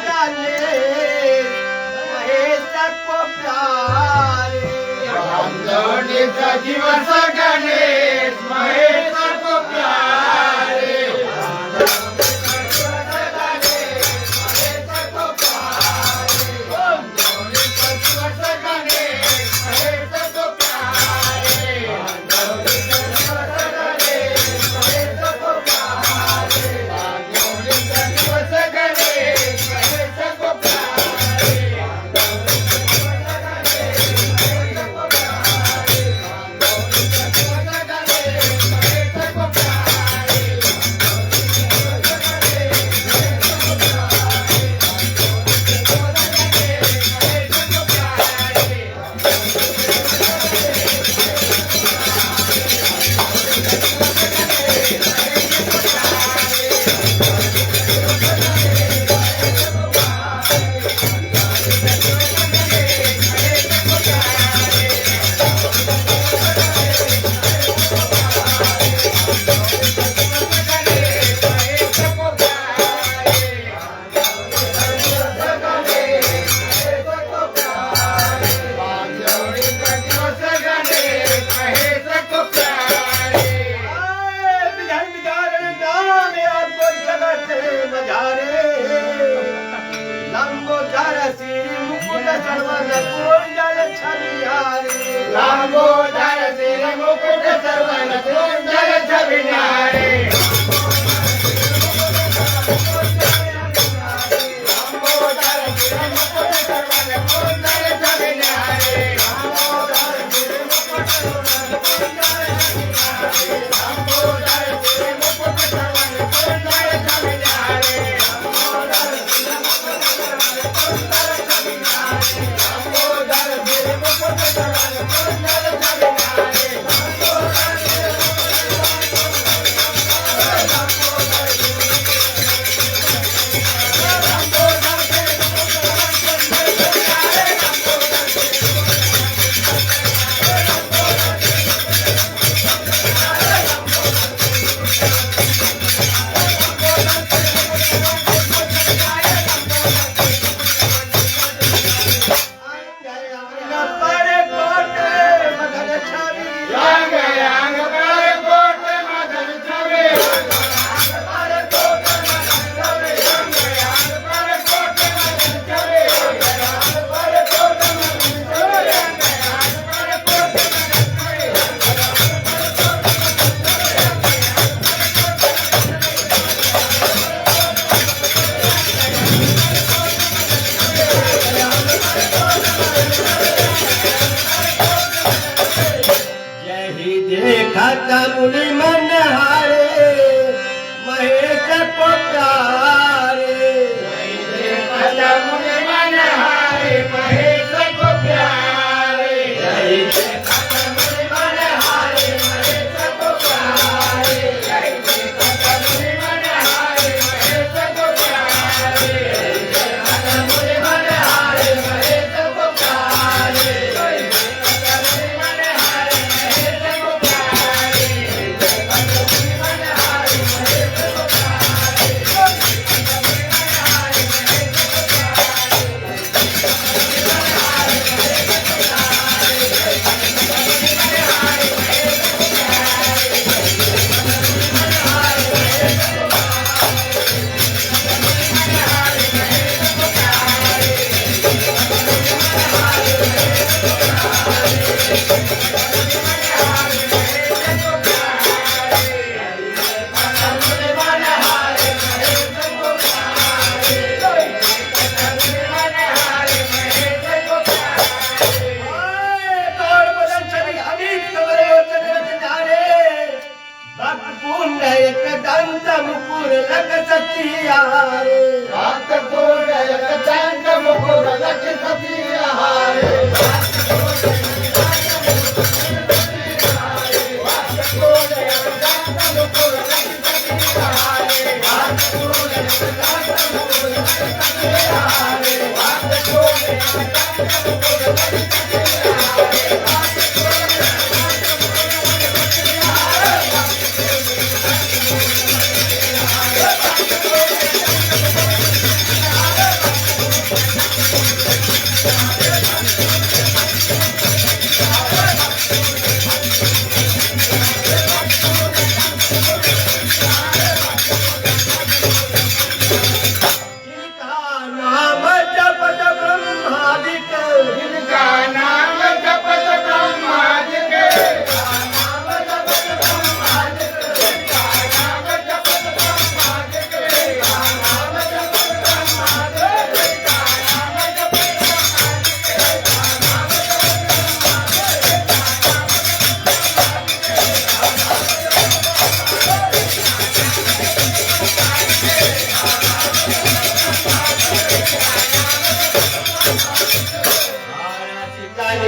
जाने महेश को प्यारे बांधवनी सजीव गणेश महेश को प्यारे लंबोदर सिर मुकुट सर्वन कुंडल छबिनारे लंबोदर सिर मुकुट सर्वन कुंडल छबिनारे लंबोदर सिर मुकुट सर्वन कुंडल छबिनारे लंबोदर सिर मुकुट सर्वन कुंडल छबिनारे लंबोदर सिर मुकुट सर्वन कुंडल छबिनारे लंबोदर सिर मुकुट सर्वन कुंडल छबिनारे मुनि मन हारे महेश को प्यारे मुनि मन हारे महेश को प्यारे मुनि मन हारे महेश को प्यारे मुनि मन हारे महेश को प्यारे मुनि मन हारे महेश को प्यारे दंत मुकुर लग सतियारे हाथ गोड़ एक दंत मुकुर लग सतियारे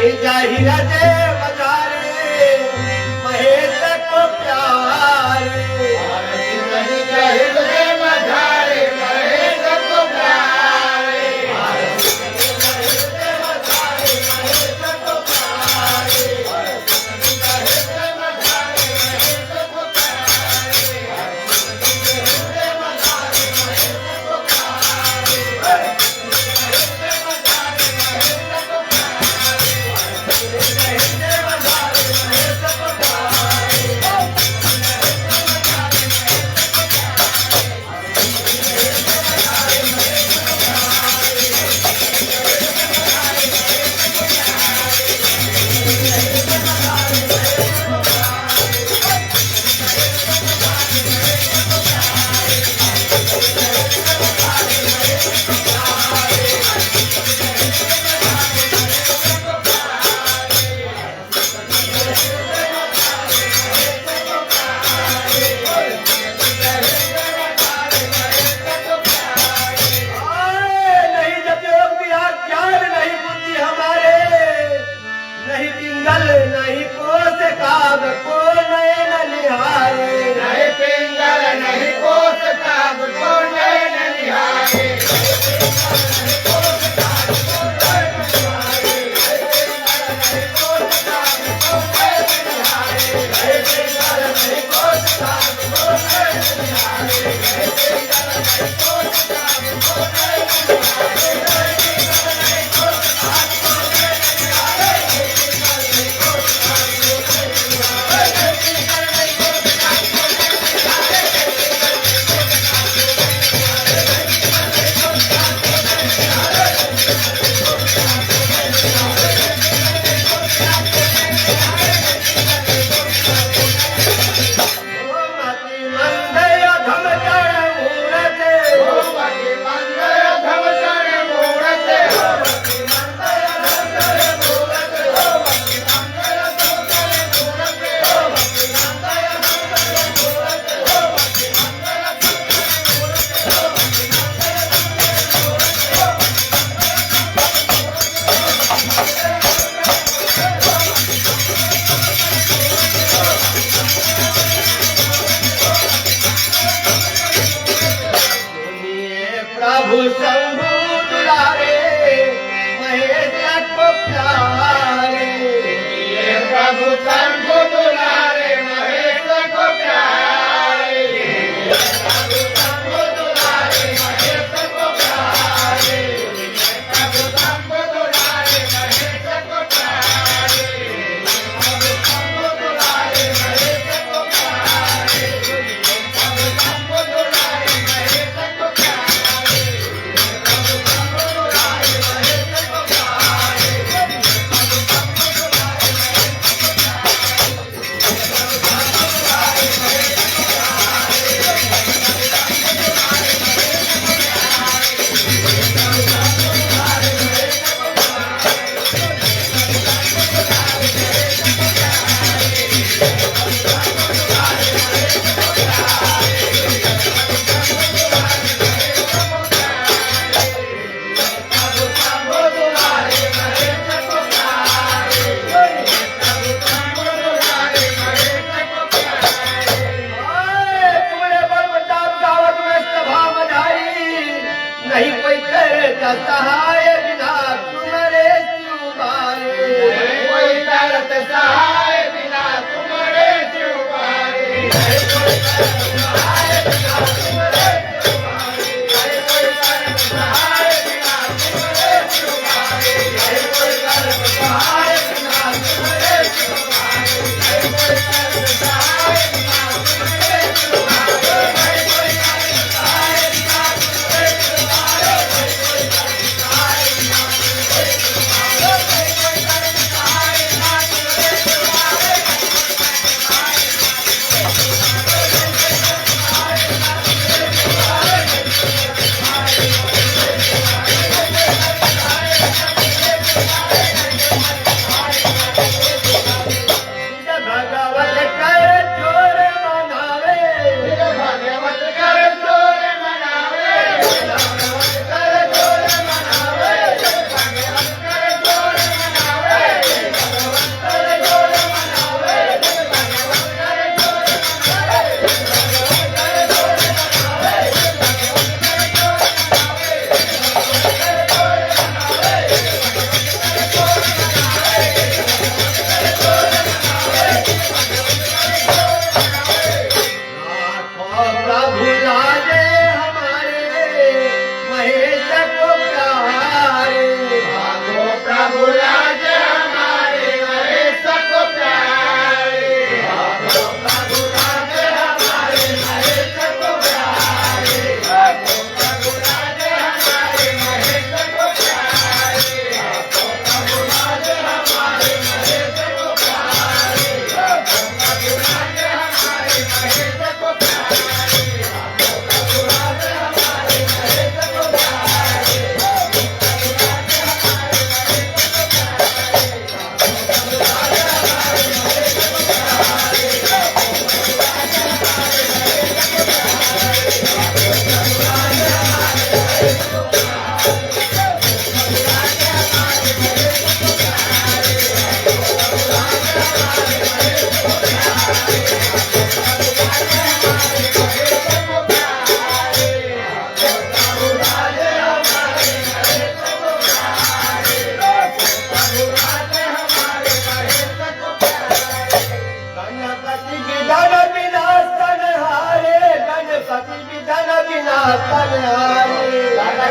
नहीं जाहिर जे बजारे महेश को प्यारे नहीं जाहिर जे बजारे महेश को प्यारे नहीं कोस काग को नैन निहारे नहीं पिंगल नहीं कोस काग को नैन निहारे प्रभु शंभु दुलारे महेश को प्यारे ये प्रभु शंभु दुलारे महेश को प्यारे प्रभु शंभु दुलारे महेश को प्यारे प्रभु शंभु दुलारे महेश को प्यारे प्रभु शंभु दुलारे महेश को प्यारे प्रभु शंभु दुलारे महेश को प्यारे नहीं कोई करता सहाय बिना तुम्हारे सुबारे कोई करत सहाय बिना तुम्हारे चुबारे कोई करत सहाय बिना तुम्हारे चुबारे कोई करत सहाय बिना तुम्हारे चुबारे कोई करत सहाय बिना तुम्हारे चुबारे कोई करत सहाय बिना तुम्हारे चुबारे कोई करत सहाय बिना तुम्हारे चुबारे कोई करत सहाय बिना तुम्हारे चुबारे कोई करत सहाय बिना तुम्हारे चुबारे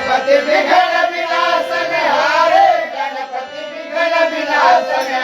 गणपति विघ्न विनाशन हारे गणपति विघ्न विनाशन